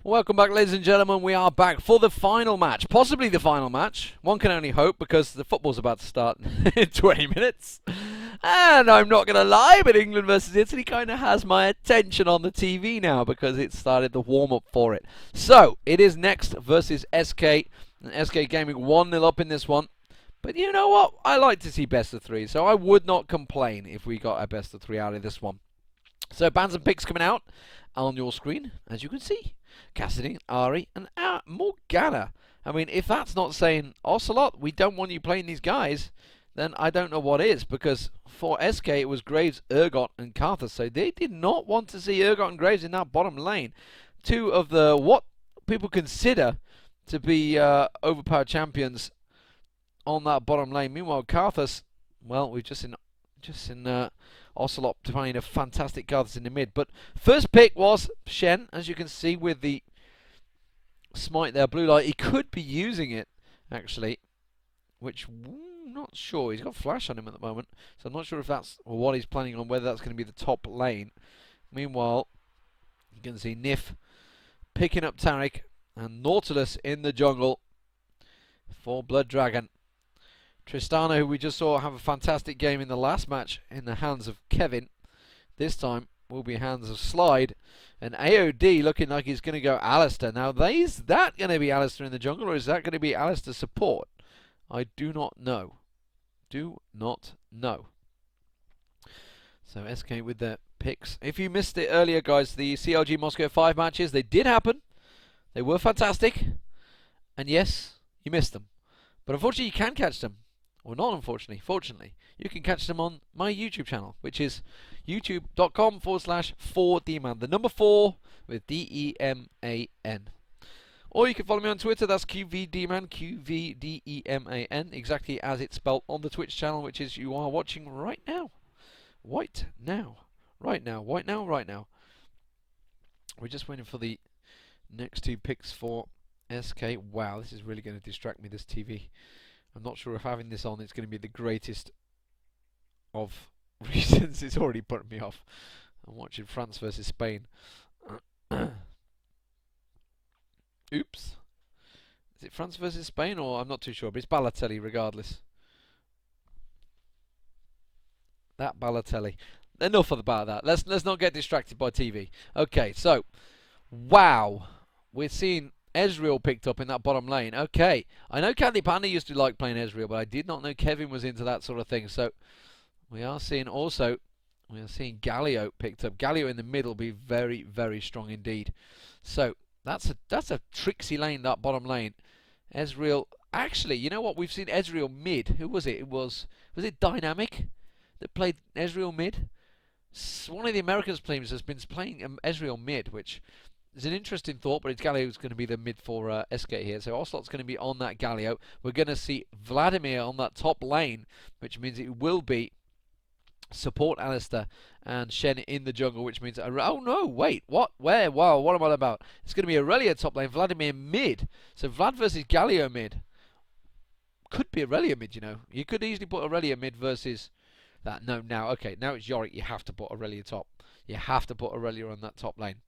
Welcome back, ladies and gentlemen. We are back for the final match, possibly the final match. One can only hope, because the football's about to start in 20 minutes. And I'm not going to lie, but England versus Italy kind of has my attention on the TV now, because it started the warm-up for it. So, it is neXt versus SK. And SK Gaming 1-0 up in this one. But you know what? I like to see best of three, so I would not complain if we got a best of three out of this one. So, bands and picks coming out on your screen, as you can see. Cassidy, Ari, and Morgana. I mean, if that's not saying, Ocelot, we don't want you playing these guys, then I don't know what is, because for SK it was Graves, Urgot, and Carthus, so they did not want to see Urgot and Graves in that bottom lane. Two of the, what people consider to be overpowered champions on that bottom lane. Meanwhile, Carthus, well, we've just seen Ocelot playing a fantastic Carthus in the mid. But first pick was Shen, as you can see with the smite there, blue light. He could be using it, actually, which I'm not sure. He's got flash on him at the moment, so I'm not sure if that's or what he's planning on, whether that's going to be the top lane. Meanwhile, you can see Nif picking up Taric and Nautilus in the jungle for Blood Dragon. Tristana, who we just saw have a fantastic game in the last match in the hands of Kevin, this time will be hands of Slide. And AOD looking like he's going to go Alistair. Now, is that going to be Alistair in the jungle, or is that going to be Alistair support? I do not know. Do not know. So SK with their picks. If you missed it earlier, guys, the CLG Moscow 5 matches, they did happen. They were fantastic. And yes, you missed them. But unfortunately, you can catch them. Or not unfortunately, fortunately, you can catch them on my YouTube channel, which is youtube.com/4Deman. The number 4 with D-E-M-A-N. Or you can follow me on Twitter, that's QVDeman, QVDEMAN, exactly as it's spelled on the Twitch channel, which is you are watching right now. Right now. Right now. Right now. Right now. We're just waiting for the next two picks for SK. Wow, this is really going to distract me, this TV. I'm not sure if having this on is going to be the greatest of reasons. It's already putting me off. I'm watching France versus Spain. Oops. Is it France versus Spain, or I'm not too sure, but it's Balotelli regardless. That Balotelli. Enough about that. Let's not get distracted by TV. Okay, so wow, we're seeing Ezreal picked up in that bottom lane. Okay, I know Candy Panda used to like playing Ezreal, but I did not know Kevin was into that sort of thing. So we are seeing also, we are seeing Galio picked up. Galio in the middle will be very, very strong indeed. So that's a tricksy lane, that bottom lane. Ezreal, actually, you know what? We've seen Ezreal mid. Who was it? Was it Dynamic that played Ezreal mid? One of the Americans players has been playing Ezreal mid, which is an interesting thought, but it's Galio who's going to be the mid for SK here. So Ocelot's going to be on that Galio. We're going to see Vladimir on that top lane, which means it will be support Alistair and Shen in the jungle, which means oh no, wait, what? Where? Wow, what am I about? It's going to be Aurelia top lane, Vladimir mid. So Vlad versus Galio mid. Could be Aurelia mid, you know. You could easily put Aurelia mid versus that. No, now, okay, now it's Yorick. You have to put Aurelia top. You have to put Aurelia on that top lane.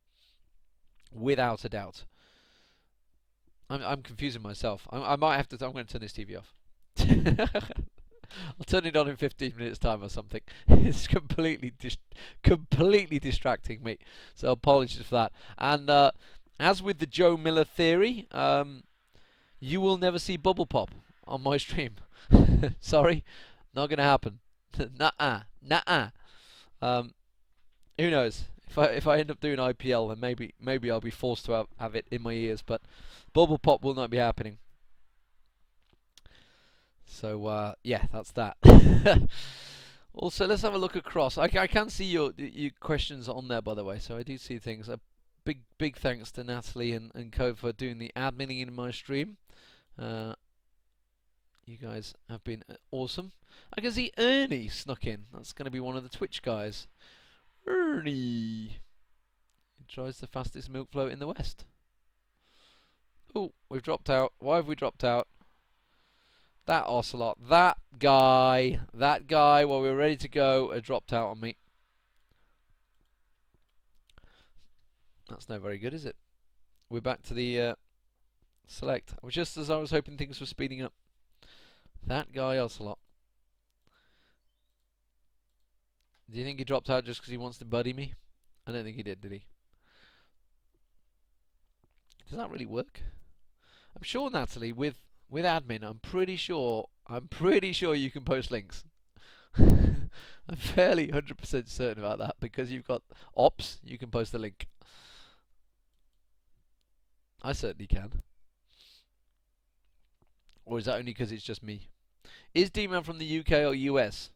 Without a doubt. I'm confusing myself. I might have to. I'm going to turn this TV off. I'll turn it on in 15 minutes time or something. It's completely distracting me. So apologies for that. And as with the Joe Miller theory, you will never see Bubble Pop on my stream. Sorry, not going to happen. Nuh-uh. Who knows? If I end up doing IPL, then maybe I'll be forced to have it in my ears, but Bubble Pop will not be happening. So yeah, that's that. Also, let's have a look across. I can see your questions on there, by the way. So I do see things. Big thanks to Natalie and Co for doing the adminning in my stream. You guys have been awesome. I can see Ernie snuck in. That's going to be one of the Twitch guys. Ernie. He tries the fastest milk float in the West. Oh, we've dropped out. Why have we dropped out? That Ocelot, that guy, while we were ready to go, dropped out on me. That's not very good, is it? we're back to the select. Just as I was hoping things were speeding up. That guy Ocelot. Do you think he dropped out just because he wants to buddy me? I don't think he did he? Does that really work? I'm sure, Natalie, with admin, I'm pretty sure you can post links. I'm fairly 100% certain about that because you've got ops, you can post a link. I certainly can. Or is that only because it's just me? Is Deman from the UK or US?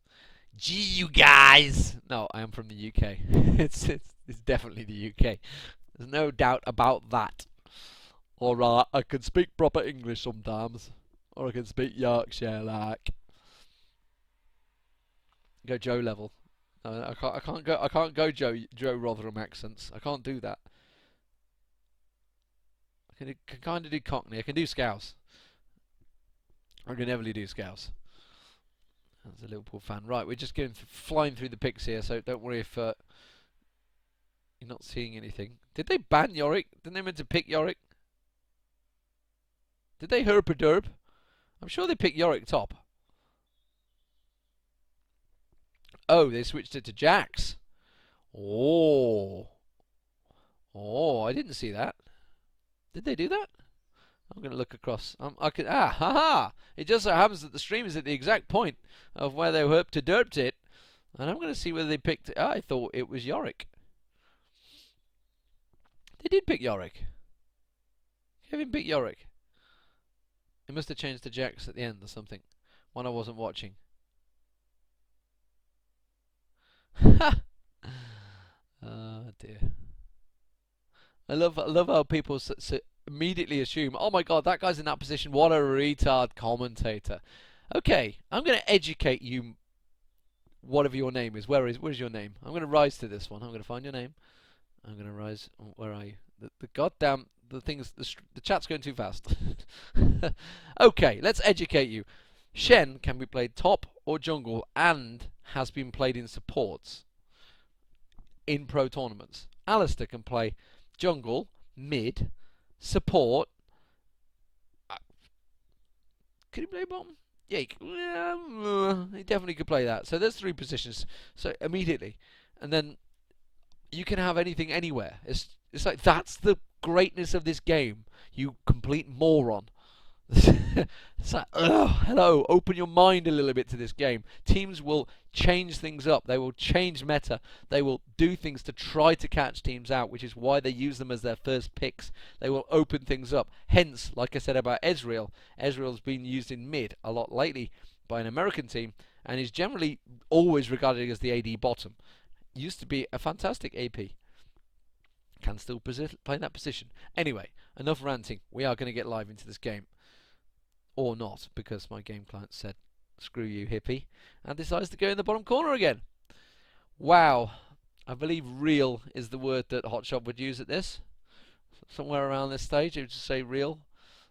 Gee, you guys! No, I am from the UK. it's definitely the UK. There's no doubt about that. Alright, I can speak proper English sometimes. Or I can speak Yorkshire like. Go Joe level. No, I can't go Joe Rotherham accents. I can't do that. I can kind of do Cockney. I can do Scouse. I can never do Scouse. That's a Liverpool fan. Right, we're just going flying through the picks here, so don't worry if you're not seeing anything. Did they ban Yorick? Didn't they meant to pick Yorick? Did they herp a derp? I'm sure they picked Yorick top. Oh, they switched it to Jax. Oh. Oh, I didn't see that. Did they do that? I'm going to look across. Haha! It just so happens that the stream is at the exact point of where they herped to derped it. And I'm going to see whether they picked it. I thought it was Yorick. They did pick Yorick. Kevin picked Yorick. It must have changed to Jax at the end or something. One I wasn't watching. Ha! Oh dear. I love how people immediately assume, oh my god, that guy's in that position. What a retard commentator. Okay, I'm going to educate you. Whatever your name is. Where's your name? I'm going to rise to this one. I'm going to find your name. I'm going to rise. Where are you? The goddamn the chat's going too fast. Okay, let's educate you. Shen can be played top or jungle and has been played in supports in pro tournaments. Alistair can play jungle, mid, support. Could he play bottom? Yeah, he definitely could play that. So there's 3 positions. So immediately, and then you can have anything anywhere. It's like that's the greatness of this game. You complete moron. It's like, hello, open your mind a little bit to this game. Teams will change things up. They will change meta. They will do things to try to catch teams out, which is why they use them as their first picks. They will open things up. Hence, like I said about Ezreal, Ezreal's been used in mid a lot lately by an American team and is generally always regarded as the AD bottom. Used to be a fantastic AP. Can still play that position. Anyway, enough ranting. We are going to get live into this game. Or not, because my game client said, screw you, hippie, and decides to go in the bottom corner again. Wow. I believe real is the word that Hotshot would use at this. Somewhere around this stage, it would just say real.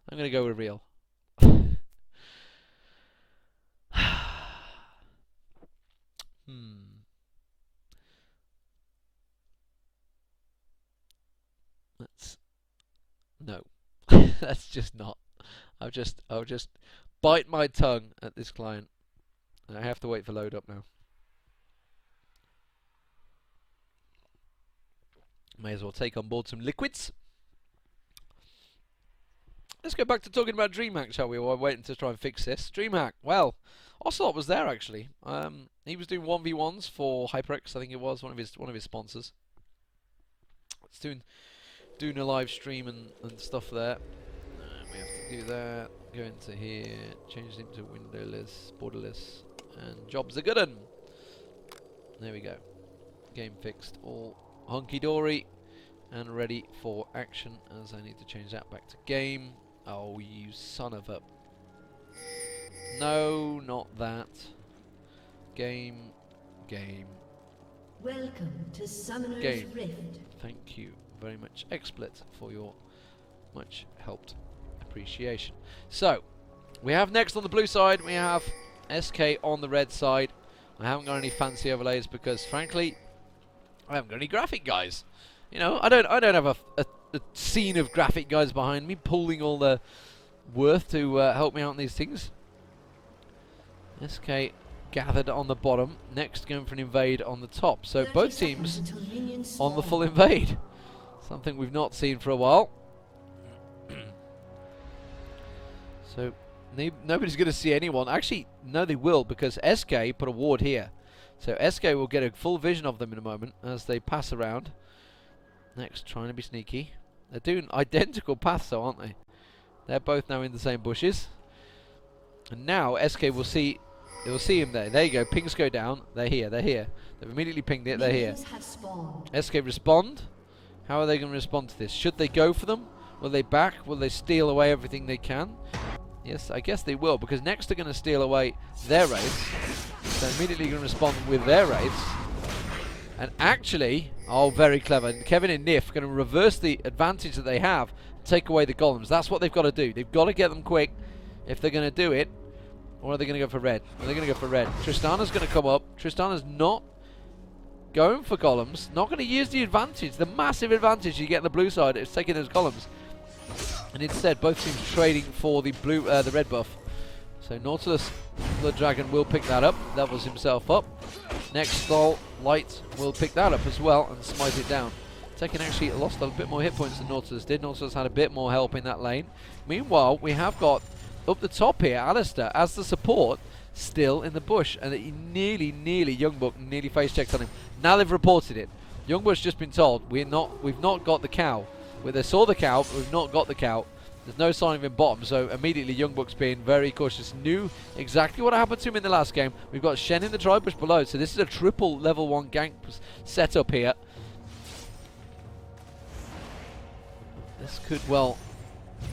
I'm going to go with real. No. That's just not. I'll just bite my tongue at this client. And I have to wait for load up now. May as well take on board some liquids. Let's go back to talking about DreamHack, shall we? While we're waiting to try and fix this. DreamHack. Well, Ocelot was there actually. He was doing 1v1s for HyperX, I think it was, one of his sponsors. It's doing a live stream and stuff there. We have to do that. Go into here, change it to windowless, borderless, and jobs are good 'un. There we go. Game fixed, all hunky dory and ready for action. As I need to change that back to game. Oh, you son of a! No, not that. Game. Welcome to Summoner's Game. Rift. Thank you very much, XSplit, for your much helped appreciation. So, we have neXt on the blue side, we have SK on the red side. I haven't got any fancy overlays because, frankly, I haven't got any graphic guys. You know, I don't have a a scene of graphic guys behind me pulling all the worth to help me out on these things. SK gathered on the bottom. neXt going for an invade on the top. So both teams on the full invade. Something we've not seen for a while. So nobody's going to see anyone. Actually, no, they will, because SK put a ward here. So SK will get a full vision of them in a moment as they pass around. neXt trying to be sneaky. They're doing identical paths though, aren't they? They're both now in the same bushes. And now SK will see, they will see him there. There you go, pings go down. They're here, they're here. They've immediately pinged it, they're here. SK respond. How are they going to respond to this? Should they go for them? Will they back? Will they steal away everything they can? Yes, I guess they will, because neXt are going to steal away their raids. So immediately going to respond with their raids. And actually, oh, very clever. Kevin and Nif are going to reverse the advantage that they have, take away the golems. That's what they've got to do. They've got to get them quick if they're going to do it. Or are they going to go for red? Are they going to go for red? Tristana's going to come up. Tristana's not going for golems. Not going to use the advantage, the massive advantage you get on the blue side is taking those golems. And instead, both teams trading for the blue, the red buff. So Nautilus, Blood Dragon will pick that up, levels himself up. neXt Stall, Light will pick that up as well and smite it down. Tekken actually lost a bit more hit points than Nautilus did. Nautilus had a bit more help in that lane. Meanwhile, we have got up the top here, Alistair as the support, still in the bush, and he nearly Youngbuck nearly face checked on him. Now they've reported it. Youngbuck's just been told we've not got the cow. Where they saw the cow, but we've not got the cow. There's no sign of him bottom, so immediately Youngbuck's being very cautious. Knew exactly what happened to him in the last game. We've got Shen in the dry bush below, so this is a triple level 1 gank setup here. This could well...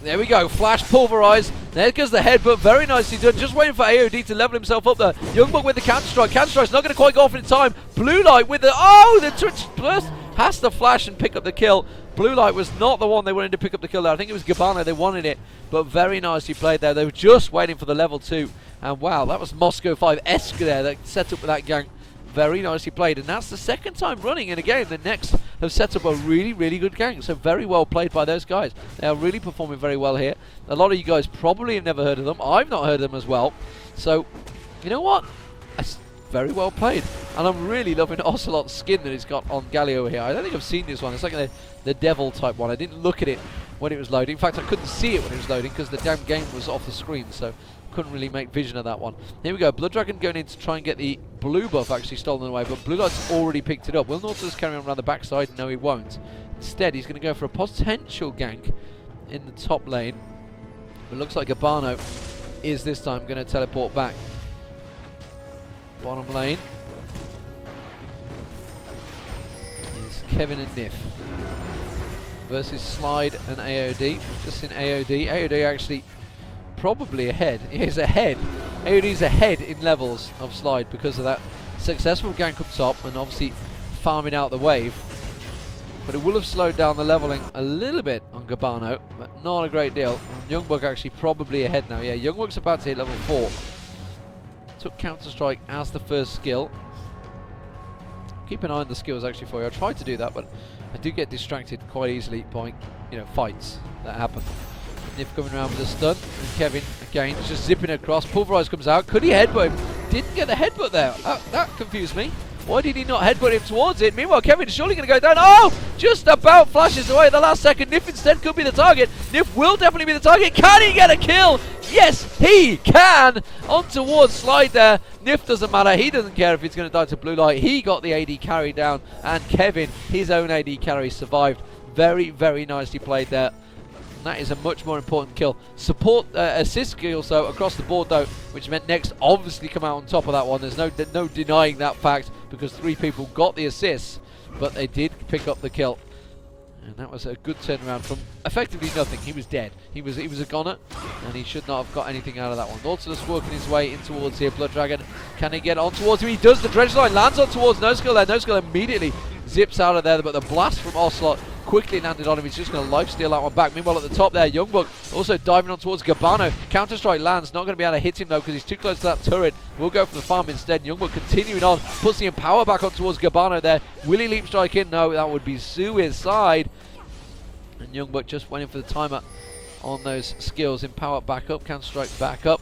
There we go, flash pulverise. There goes the headbutt, very nicely done. Just waiting for AOD to level himself up there. Youngbuck with the counter strike. Counter strike's not going to quite go off in time. Blue Light with the... Oh, the Twitch burst has to flash and pick up the kill. Blue Light was not the one they wanted to pick up the kill there. I think it was Gabano, they wanted it, but very nicely played there. They were just waiting for the level 2. And wow, that was Moscow 5-esque there that set up with that gank. Very nicely played, and that's the second time running in a game that neXt have set up a really good gank. So very well played by those guys. They are really performing very well here. A lot of you guys probably have never heard of them. I've not heard of them as well. So, you know what? That's very well played. And I'm really loving Ocelot's skin that he's got on Galio here. I don't think I've seen this one. It's like the devil type one. I didn't look at it when it was loading. In fact, I couldn't see it when it was loading because the damn game was off the screen. So couldn't really make vision of that one. Here we go, Blood Dragon going in to try and get the blue buff actually stolen away, but Blue Light's already picked it up. Will Nautilus carry on around the backside? No, he won't. Instead, he's going to go for a potential gank in the top lane. It looks like Gabano is this time going to teleport back. Bottom lane is Kevin and Nif versus Slide and AOD. Just in AOD. AOD actually probably ahead. He's ahead. AOD's ahead in levels of Slide because of that successful gank up top and obviously farming out the wave. But it will have slowed down the leveling a little bit on Gabano, but not a great deal. Youngbuck actually probably ahead now. Yeah, Youngbuck's about to hit level 4. Took Counter-Strike as the first skill. Keep an eye on the skills actually for you. I tried to do that, but I do get distracted quite easily by, fights that happen. Nif coming around with a stun, and Kevin again just zipping across. Pulverize comes out. Could he headbutt him? Didn't get the headbutt there. That confused me. Why did he not headbutt him towards it? Meanwhile, Kevin's surely going to go down. Oh! Just about flashes away at the last second. Nif instead could be the target. Nif will definitely be the target. Can he get a kill? Yes, he can! On towards Slide there. Nif doesn't matter. He doesn't care if he's going to die to Blue Light. He got the AD carry down. And Kevin, his own AD carry, survived. Very, very nicely played there. And that is a much more important kill. Support assist kills though across the board though, which meant neXt obviously come out on top of that one. There's no denying that fact because 3 people got the assists, but they did pick up the kill. And that was a good turnaround from effectively nothing. He was dead. He was a goner, and he should not have got anything out of that one. Nautilus working his way in towards here. Blood Dragon, can he get on towards him? He does. The dredge line lands on towards No Skill there. No Skill immediately zips out of there, but the blast from Ocelot quickly landed on him. He's just going to lifesteal that one back. Meanwhile, at the top there, Youngbuck also diving on towards Gabano. Counter-Strike lands. Not going to be able to hit him, though, because he's too close to that turret. We'll go for the farm instead. Youngbuck continuing on. Puts the Empower back on towards Gabano there. Will he leap strike in? No, that would be suicide. And Youngbuck just went in for the timer on those skills. Empower back up, counter strike back up.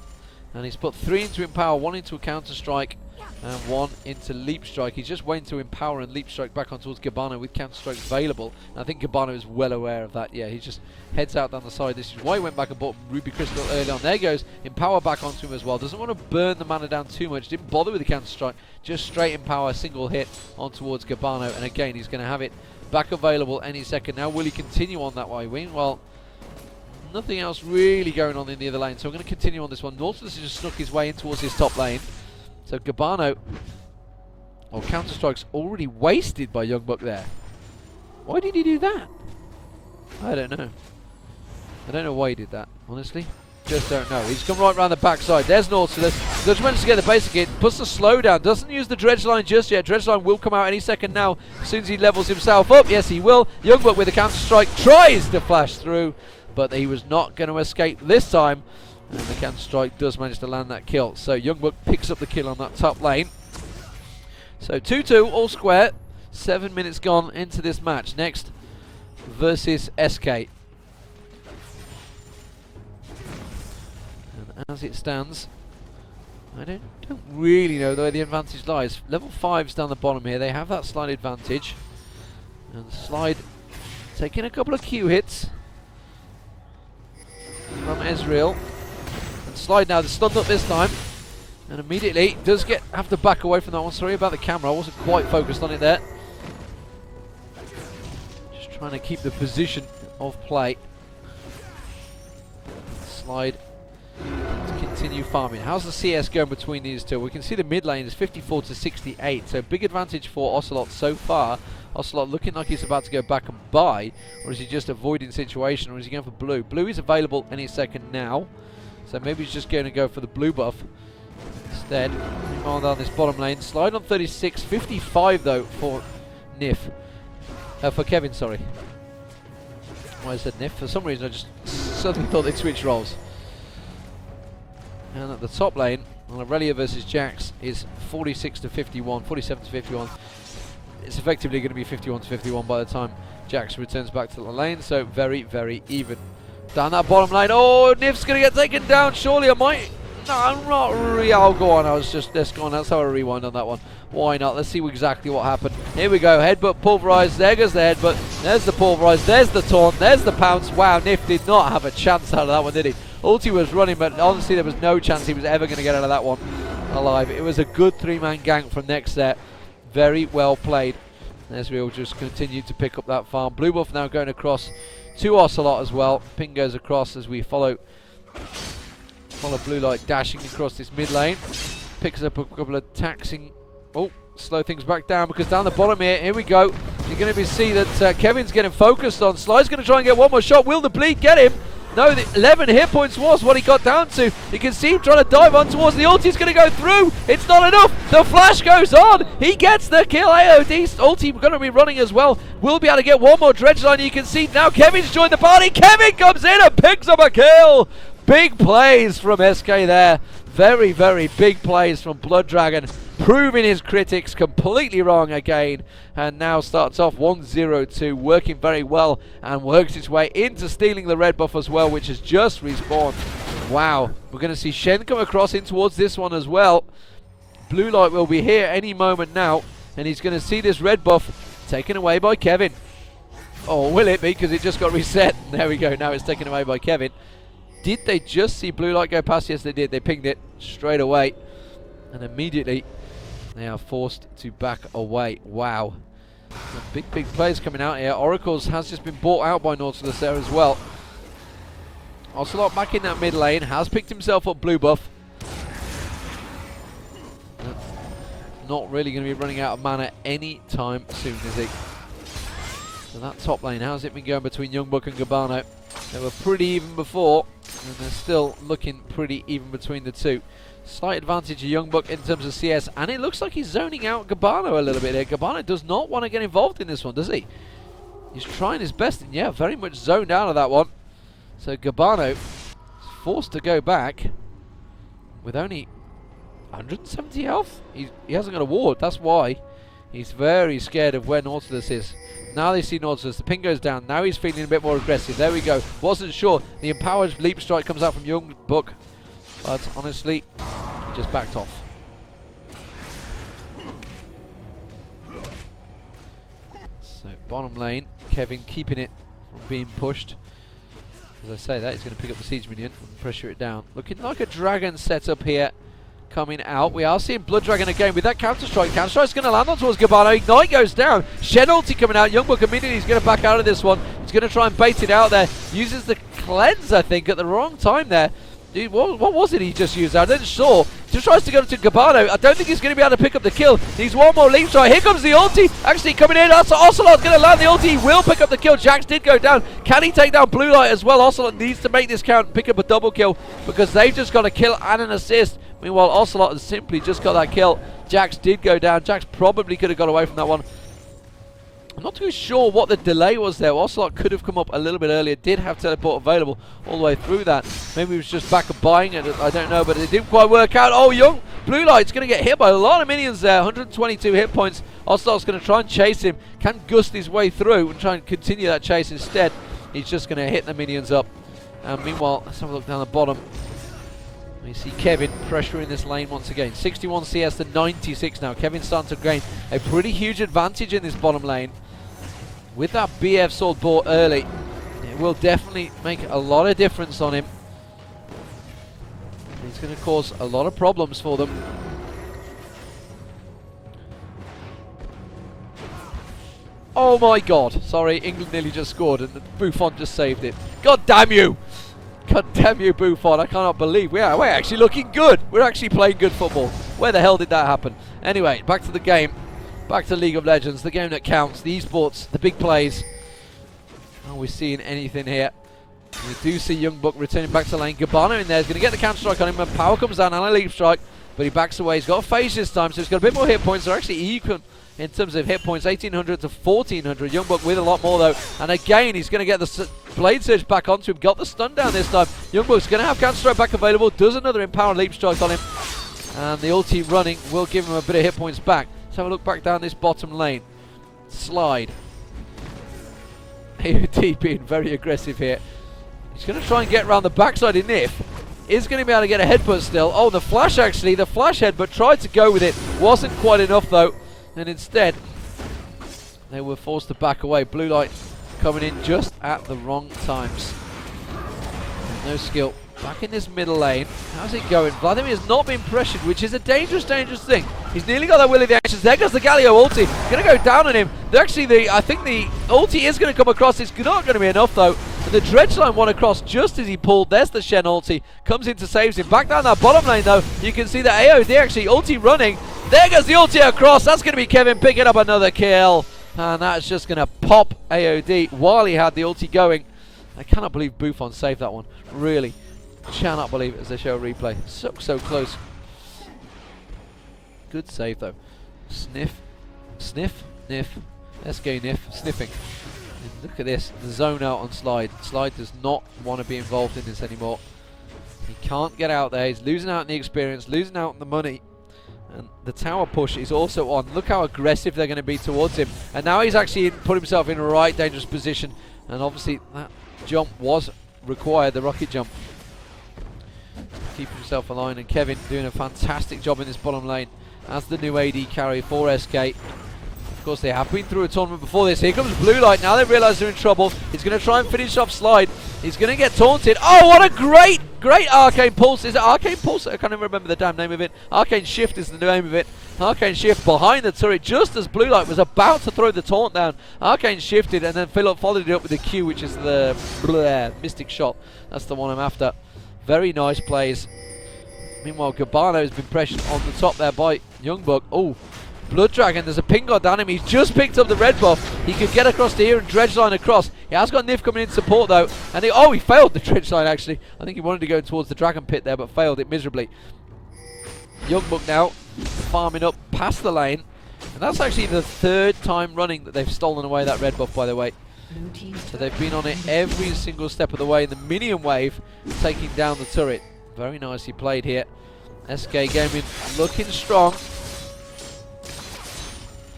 And he's put 3 into Empower, 1 into a counter strike, and 1 into Leap Strike. He's just waiting to Empower and Leap Strike back on towards Gabano with counter strike available. And I think Gabano is well aware of that. Yeah, he just heads out down the side. This is why he went back and bought Ruby Crystal early on. There goes Empower back onto him as well. Doesn't want to burn the mana down too much. Didn't bother with the counter strike. Just straight Empower, single hit on towards Gabano. And again, he's going to have it back available any second. Now, will he continue on that way, Wing? Well, nothing else really going on in the other lane, so I'm going to continue on this one. Nautilus has just snuck his way in towards his top lane. So Gabano, Counter-Strike's already wasted by Youngbuck there. Why did he do that? I don't know. I don't know why he did that, honestly. Just don't know. He's come right round the backside. There's Nautilus. Just managed to get the basic hit. Puts the slowdown. Doesn't use the Dredge line just yet. Dredge line will come out any second now as soon as he levels himself up. Yes, he will. Youngbuck with a Counter-Strike tries to flash through, but he was not going to escape this time. And the Counter-Strike does manage to land that kill. So Youngbuck picks up the kill on that top lane. So 2-2, all square. 7 minutes gone into this match. neXt versus SK. And as it stands, I don't really know where the advantage lies. Level 5's down the bottom here. They have that slide advantage. And Slide taking a couple of Q hits from Ezreal. And Slide now, stunned up this time. And immediately does have to back away from that one. Sorry about the camera, I wasn't quite focused on it there. Just trying to keep the position of play. Slide to continue farming. How's the CS going between these two? We can see the mid lane is 54 to 68. So big advantage for Ocelot so far. Ocelot looking like he's about to go back and buy, or is he just avoiding situation, or is he going for blue? Blue is available any second now, so maybe he's just going to go for the blue buff instead. On down this bottom lane. Slide on 36, 55 though for Nif. For Kevin, sorry. Why I said Nif? For some reason I just suddenly thought they'd switch roles. And at the top lane, Aurelia versus Jax is 46 to 51, 47 to 51. It's effectively going to be 51 to 51 by the time Jax returns back to the lane, so very, very even. Down that bottom lane, oh, Nif's going to get taken down, surely I might... No, I'm not really... I'll go on, let's go on, that's how I rewind on that one. Why not? Let's see exactly what happened. Here we go, headbutt pulverized, there goes the headbutt, there's the pulverized, there's the taunt, there's the pounce. Wow, Nif did not have a chance out of that one, did he? Ulti was running, but honestly there was no chance he was ever going to get out of that one alive. It was a good 3-man gank from neXt there. Very well played. Ezreal just continued to pick up that farm. Blue buff now going across to Ocelot as well. Ping goes across as we follow Blue Light dashing across this mid lane. Picks up a couple of taxing. Oh, slow things back down because down the bottom here we go. You're going to see that Kevin's getting focused on. Sly's going to try and get one more shot. Will the bleed get him? No, the 11 hit points was what he got down to. You can see him trying to dive on towards the ulti's going to go through. It's not enough. The flash goes on. He gets the kill. AOD's ulti going to be running as well. We'll be able to get one more dredge line. You can see now Kevin's joined the party. Kevin comes in and picks up a kill. Big plays from SK there. Very, very big plays from Blood Dragon. Proving his critics completely wrong again, and now starts off 1-0-2, working very well and works its way into stealing the red buff as well, which has just respawned. Wow, we're going to see Shen come across in towards this one as well. Blue Light will be here any moment now, and he's going to see this red buff taken away by Kevin. Oh, will it be? Because it just got reset. There we go, now it's taken away by Kevin. Did they just see Blue Light go past? Yes, they did. They pinged it straight away, and immediately they are forced to back away. Wow. Some big, big players coming out here. Oracles has just been bought out by Nautilus there as well. Ocelot back in that mid lane. Has picked himself up blue buff. Not really going to be running out of mana any time soon, is he? So that top lane, how's it been going between Youngbuck and Gabano? They were pretty even before, and they're still looking pretty even between the two. Slight advantage of Youngbuck in terms of CS, and it looks like he's zoning out Gabano a little bit here. Gabano does not want to get involved in this one, does he? He's trying his best, and yeah, very much zoned out of that one. So Gabano is forced to go back with only 170 health. He hasn't got a ward, that's why. He's very scared of where Nautilus is. Now they see Nautilus. The ping goes down. Now he's feeling a bit more aggressive. There we go. Wasn't sure. The empowered leap strike comes out from Youngbook. But honestly, he just backed off. So bottom lane, Kevin keeping it from being pushed. As I say that, he's going to pick up the siege minion and pressure it down. Looking like a dragon setup here coming out. We are seeing Blood Dragon again with that counter strike. Counter strike's going to land on towards Gabano. Ignite goes down. Shen ulti coming out. Youngbook immediately is going to back out of this one. He's going to try and bait it out there. Uses the cleanse, I think, at the wrong time there. Dude, what was it he just used? I didn't saw. Just tries to go to Gabano. I don't think he's going to be able to pick up the kill. Needs one more leap strike. Here comes the ulti. Actually coming in. Ocelot's going to land the ulti. He will pick up the kill. Jax did go down. Can he take down Blue Light as well? Ocelot needs to make this count and pick up a double kill because they've just got a kill and an assist. Meanwhile, Ocelot has simply just got that kill. Jax did go down. Jax probably could have got away from that one. I'm not too sure what the delay was there. Ocelot could have come up a little bit earlier. Did have teleport available all the way through that. Maybe he was just back and buying it. I don't know, but it didn't quite work out. Oh, Young Blue Light's going to get hit by a lot of minions there. 122 hit points. Ocelot's going to try and chase him. Can gust his way through and try and continue that chase instead. He's just going to hit the minions up. And meanwhile, let's have a look down the bottom. We see Kevin pressuring this lane once again. 61 CS to 96 now. Kevin's starting to gain a pretty huge advantage in this bottom lane. With that BF sword bought early, it will definitely make a lot of difference on him. It's going to cause a lot of problems for them. Oh my god. Sorry, England nearly just scored and Buffon just saved it. God damn you! God damn you, Buffon. I cannot believe we're actually looking good. We're actually playing good football. Where the hell did that happen? Anyway, back to the game. Back to League of Legends, the game that counts, the esports, the big plays. Are we seeing anything here? We do see Youngbook returning back to lane. Gabano in there is going to get the counter strike on him when power comes down and a leap strike, but he backs away. He's got a phase this time, so he's got a bit more hit points. They're actually equal in terms of hit points, 1800 to 1400. Youngbook with a lot more though, and again he's going to get the blade surge back onto him. Got the stun down this time. Youngbook's going to have counter strike back available. Does another empowered leap strike on him, and the ulti running will give him a bit of hit points back. Let's have a look back down this bottom lane. Slide. AOD being very aggressive here. He's going to try and get around the backside of Nif. Is going to be able to get a headbutt still. Oh, the flash actually. The flash headbutt tried to go with it. Wasn't quite enough though. And instead, they were forced to back away. Blue Light coming in just at the wrong times. No skill. Back in this middle lane. How's it going? Vladimir has not been pressured, which is a dangerous, dangerous thing. He's nearly got that will of the actions. There goes the Galio ulti. Going to go down on him. Actually, I think the ulti is going to come across. It's not going to be enough, though. And the dredge line won across just as he pulled. There's the Shen ulti. Comes in to saves him. Back down that bottom lane, though. You can see the AOD actually ulti running. There goes the ulti across. That's going to be Kevin picking up another kill. And that's just going to pop AOD while he had the ulti going. I cannot believe Buffon saved that one. Really. Cannot believe it as they show a replay. So close. Good save though. Sniff. Sniff. Niff. SK Niff. Sniffing. And look at this. The zone out on Slide. Slide does not want to be involved in this anymore. He can't get out there. He's losing out on the experience. Losing out on the money. And the tower push is also on. Look how aggressive they're going to be towards him. And now he's actually put himself in a right dangerous position. And obviously that jump was required. The rocket jump. Keep himself aligned, and Kevin doing a fantastic job in this bottom lane as the new AD carry for SK. Of course, they have been through a tournament before this. Here comes Blue Light. Now they realise they're in trouble. He's going to try and finish off Slide. He's going to get taunted. Oh, what a great Arcane Pulse. Is it Arcane Pulse? I can't even remember the damn name of it. Arcane Shift is the name of it. Arcane Shift behind the turret just as Blue Light was about to throw the taunt down. Arcane shifted and then followed it up with the Q, which is the Mystic Shot. That's the one I'm after. Very nice plays. Meanwhile, Gabano has been pressured on the top there by Youngbook. Oh, Blood Dragon, there's a ping god down him. He's just picked up the red buff. He could get across to here and dredge line across. He has got Nif coming in support though. And he failed the dredge line actually. I think he wanted to go towards the dragon pit there, but failed it miserably. Youngbook now farming up past the lane. And that's actually the third time running that they've stolen away that red buff, by the way. So they've been on it every single step of the way in the minion wave, taking down the turret. Very nicely played here. SK Gaming looking strong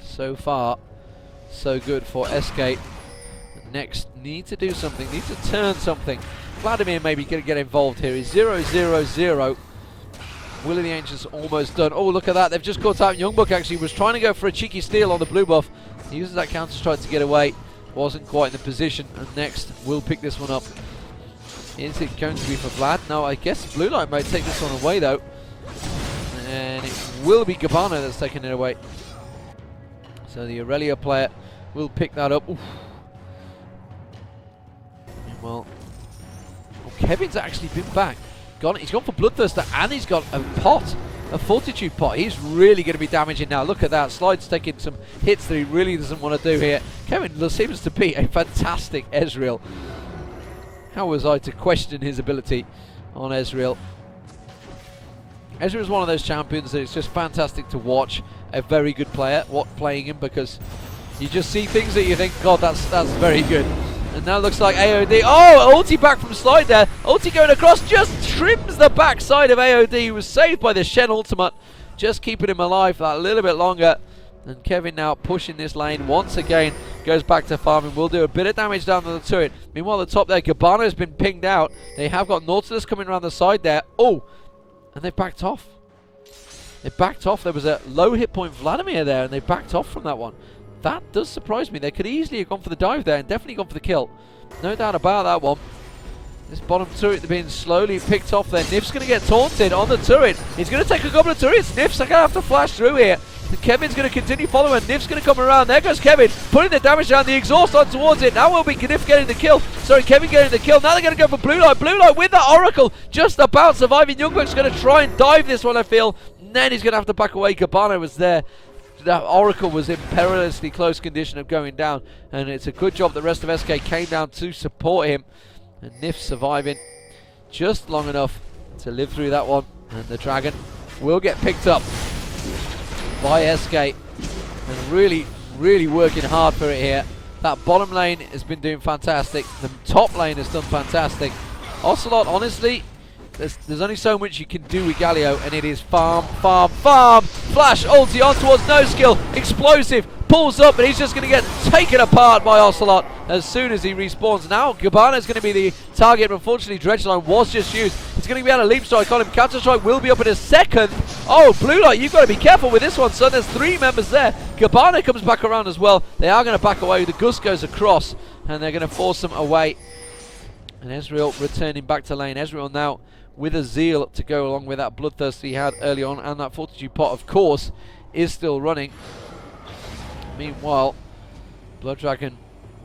so far. so good for SK. neXt need to do something, need to turn something. Vladimir maybe going to get involved here. He's 0-0-0. Will of the Ancients almost done. Oh, look at that. They've just caught out. Youngbuck actually was trying to go for a cheeky steal on the blue buff. He uses that counter strike to get away. Wasn't quite in the position. And neXt will pick this one up. Is it going to be for Vlad? No, I guess Blue Light might take this one away though. And it will be Gabbana that's taking it away. So the Aurelia player will pick that up. Oof. Well, Kevin's actually been back. He's gone for Bloodthirster and he's got a pot, a Fortitude pot. He's really going to be damaging now. Look at that. Slide's taking some hits that he really doesn't want to do here. Kevin seems to be a fantastic Ezreal. How was I to question his ability on Ezreal? Ezreal is one of those champions that it's just fantastic to watch. A very good player, playing him, because you just see things that you think, God, that's very good. And now looks like AOD. Oh, ulti back from Slide there. Ulti going across, just trims the backside of AOD. He was saved by the Shen ultimate, just keeping him alive for that little bit longer. And Kevin now pushing this lane once again, goes back to farming. Will do a bit of damage down to the turret. Meanwhile, the top there, Gabbana has been pinged out. They have got Nautilus coming around the side there. Oh, and they backed off. They backed off. There was a low hit point Vladimir there, and they backed off from that one. That does surprise me. They could easily have gone for the dive there and definitely gone for the kill. No doubt about that one. This bottom turret being slowly picked off there. Nif's going to get taunted on the turret. He's going to take a couple of turrets. Nif's going to have to flash through here. And Kevin's going to continue following. Nif's going to come around. There goes Kevin, putting the damage down. The exhaust on towards it. Now will be Nif getting the kill. Sorry, Kevin getting the kill. Now they're going to go for Blue Light. Blue Light with the Oracle. Just about surviving. Youngbuck's going to try and dive this one, I feel. And then he's going to have to back away. Gabbana was there. That Oracle was in perilously close condition of going down, and it's a good job the rest of SK came down to support him, and Nif surviving just long enough to live through that one, and the Dragon will get picked up by SK, and really working hard for it here. That bottom lane has been doing fantastic, the top lane has done fantastic. Ocelot, honestly, there's only so much you can do with Galio, and it is farm. Flash, ulti on towards no skill, explosive, pulls up, and he's just going to get taken apart by Ocelot as soon as he respawns. Now Gabbana is going to be the target, but unfortunately Dredgeline was just used. He's going to be able to leap strike on him. Counter strike will be up in a second. Oh, Blue Light, you've got to be careful with this one, son. There's 3 members there. Gabbana comes back around as well. They are going to back away. The Gus goes across, and they're going to force them away. And Ezreal returning back to lane. Ezreal now with a Zeal to go along with that Bloodthirst he had early on, and that Fortitude pot, of course, is still running. Meanwhile, Blood Dragon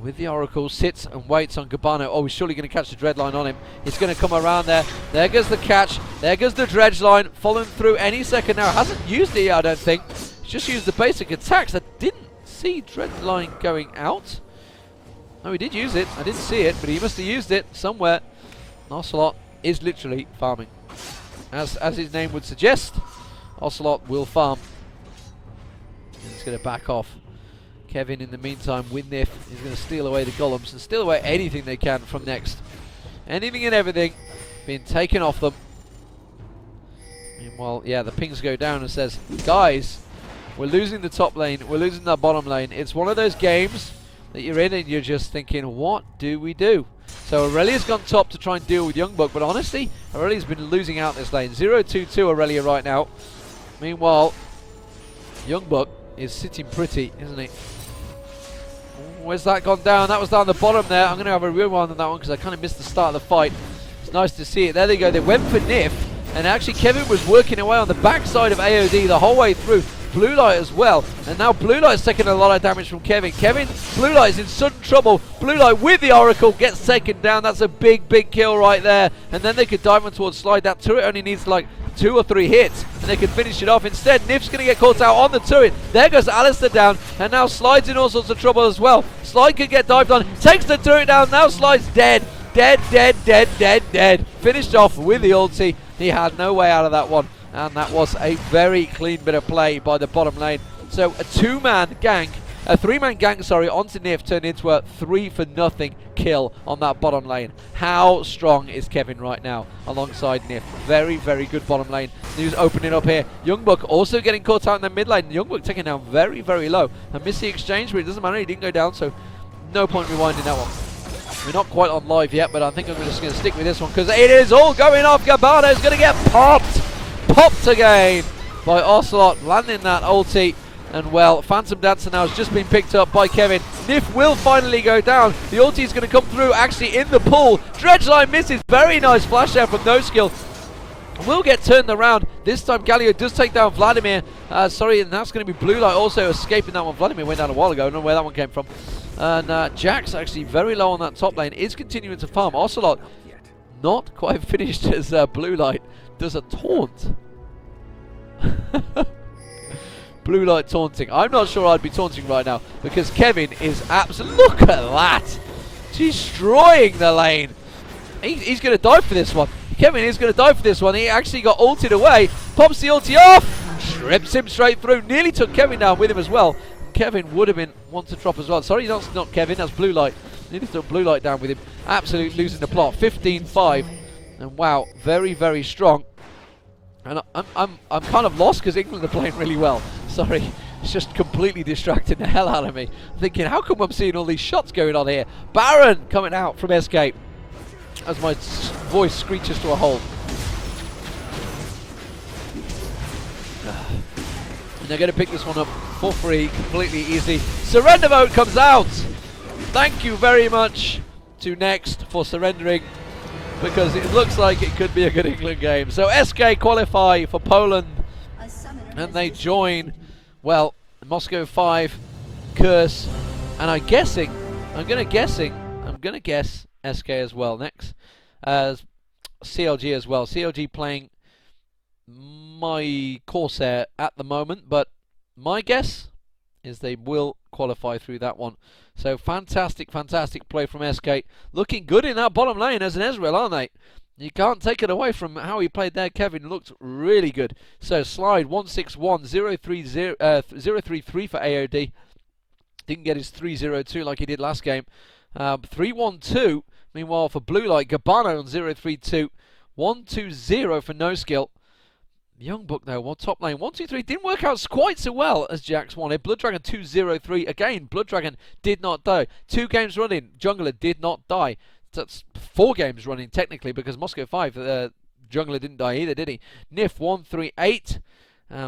with the Oracle sits and waits on Gabbana. Oh, he's surely going to catch the Dreadline on him. He's going to come around there. There goes the catch. There goes the Dredgeline, following through any second now. Hasn't used it yet, I don't think. He's just used the basic attacks. I didn't see Dreadline going out. No, he did use it. I didn't see it, but he must have used it somewhere. Ocelot is literally farming. As his name would suggest, Ocelot will farm. And he's going to back off. Kevin, in the meantime, with Nif, is going to steal away the golems and steal away anything they can from neXt. Anything and everything being taken off them. Meanwhile, yeah, the pings go down and says, guys, we're losing the top lane, we're losing the bottom lane. It's one of those games that you're in and you're just thinking, what do we do? So Aurelia's gone top to try and deal with Youngbuck, but honestly, Aurelia's been losing out this lane. 0-2-2 Aurelia right now. Meanwhile, Youngbuck is sitting pretty, isn't he? Where's that gone down? That was down the bottom there. I'm going to have a rewind on that one because I kind of missed the start of the fight. It's nice to see it. There they go. They went for Nif, and actually Kevin was working away on the backside of AOD the whole way through. Blue Light as well, and now Blue Light's taking a lot of damage from Kevin. Blue Light is in sudden trouble. Blue Light with the Oracle gets taken down. That's a big kill right there, and then they could dive on towards Slide. That turret only needs like 2 or 3 hits, and they can finish it off. Instead, Nif's going to get caught out on the turret. There goes Alistair down, and now Slide's in all sorts of trouble as well. Slide could get dived on, takes the turret down. Now Slide's dead. Finished off with the ulti. He had no way out of that one. And that was a very clean bit of play by the bottom lane. So a 2-man gank A three-man gang, sorry, onto NiXt turned into a 3-for-0 kill on that bottom lane. How strong is Kevin right now alongside NiXt? Very, very good bottom lane. He's opening up here. Youngbuck also getting caught out in the mid lane. Youngbuck taking down very, very low. I missed the exchange, but it doesn't matter. He didn't go down, so no point rewinding that one. We're not quite on live yet, but I think I'm just going to stick with this one because it is all going off. Gabano's going to get popped. Popped again by Ocelot, landing that ulti. And well, Phantom Dancer now has just been picked up by Kevin. NiXt will finally go down. The ulti is going to come through actually in the pool. Dredgeline misses. Very nice flash there from No Skill. Will get turned around. This time Galio does take down Vladimir. Sorry, and that's going to be Blue Light also escaping that one. Vladimir went down a while ago. I don't know where that one came from. And Jax actually very low on that top lane. Is continuing to farm. Ocelot not quite finished as Blue Light does a taunt. Blue Light taunting. I'm not sure I'd be taunting right now because Kevin is absolutely... Look at that! Destroying the lane. He's going to die for this one. Kevin is going to die for this one. He actually got ulted away. Pops the ulti off. Strips him straight through. Nearly took Kevin down with him as well. Kevin would have been one to drop as well. Sorry, that's not Kevin. That's Blue Light. Nearly took Blue Light down with him. Absolutely losing the plot. 15-5. And wow, very, very strong. And I'm kind of lost because England are playing really well. Sorry, it's just completely distracting the hell out of me. I'm thinking, how come I'm seeing all these shots going on here? Baron coming out from SK as my voice screeches to a halt. And they're going to pick this one up for free, completely easy. Surrender vote comes out. Thank you very much to neXt for surrendering, because it looks like it could be a good England game. So SK qualify for Poland, and they join, well, Moscow 5, Curse, and I'm gonna guess SK as well next, as CLG as well. CLG playing my Corsair at the moment, but my guess is they will qualify through that one. So fantastic, fantastic play from SK. Looking good in that bottom lane as an Ezreal, aren't they? You can't take it away from how he played there. Kevin looked really good. So slide 161, 033 for AOD. Didn't get his 302 like he did last game. 312, meanwhile for Blue Light, Gabano on 032. 120 for No Skill. Youngbuck though, well, top lane 1-2-3 didn't work out quite so well as Jax wanted. Blood Dragon 2-0-3 again. Blood Dragon did not die. 2 games running, Jungler did not die. That's 4 games running technically because Moscow 5 Jungler didn't die either, did he? NiXt 1-3-8.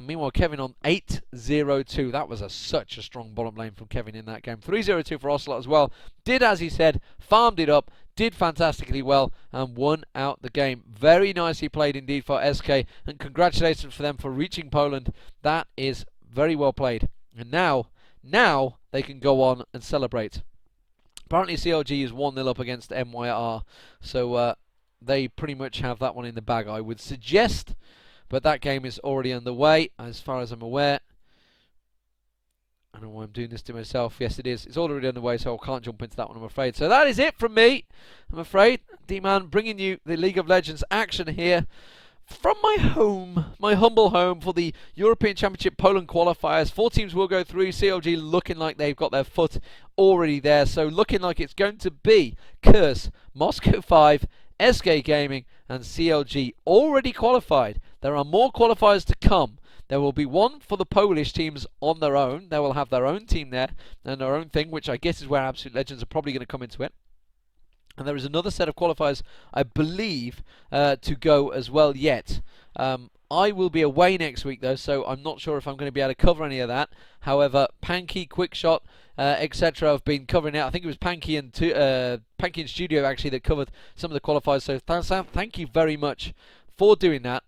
Meanwhile, Kevin on 8-0-2. That was such a strong bottom lane from Kevin in that game. 3-0-2 for Ocelot as well. Did as he said, farmed it up, did fantastically well, and won out the game. Very nicely played indeed for SK, and congratulations for them for reaching Poland. That is very well played. And now they can go on and celebrate. Apparently CLG is 1-0 up against MYR, so they pretty much have that one in the bag, I would suggest. But that game is already underway, as far as I'm aware. I don't know why I'm doing this to myself. Yes, it is. It's already underway, so I can't jump into that one, I'm afraid. So that is it from me, I'm afraid. Deman bringing you the League of Legends action here from my home, my humble home, for the European Championship Poland qualifiers. 4 teams will go through. CLG looking like they've got their foot already there. So looking like it's going to be Curse, Moscow 5, SK Gaming, and CLG already qualified. There are more qualifiers to come. There will be one for the Polish teams on their own. They will have their own team there and their own thing, which I guess is where Absolute Legends are probably going to come into it. And there is another set of qualifiers, I believe, to go as well yet. I will be away next week, though, so I'm not sure if I'm going to be able to cover any of that. However, Panky, Quickshot, etc. have been covering it. I think it was Panky and Studio, actually, that covered some of the qualifiers. So thank you very much for doing that.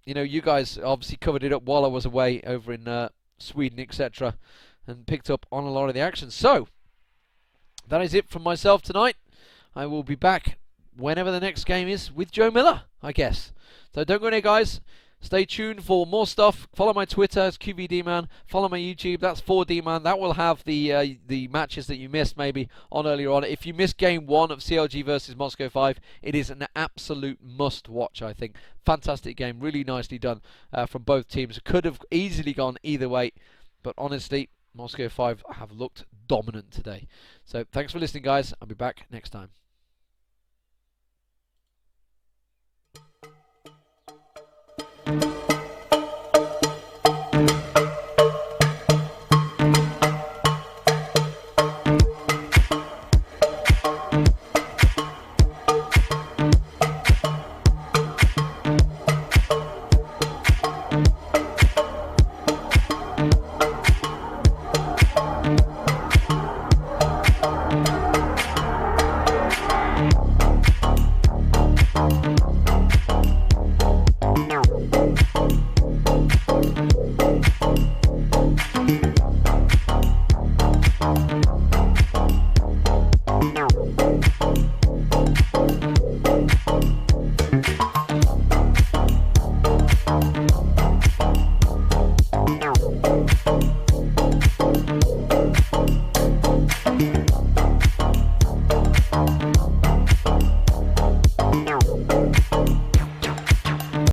You know, you guys obviously covered it up while I was away over in Sweden, etc. and picked up on a lot of the action. So, that is it from myself tonight. I will be back whenever the next game is with Joe Miller, I guess. So don't go anywhere, guys. Stay tuned for more stuff. Follow my Twitter, it's QVDman. Follow my YouTube, that's 4Dman. That will have the matches that you missed maybe on earlier on. If you missed game 1 of CLG versus Moscow 5, it is an absolute must-watch, I think. Fantastic game, really nicely done from both teams. Could have easily gone either way, but honestly, Moscow 5 have looked dominant today. So thanks for listening, guys. I'll be back next time.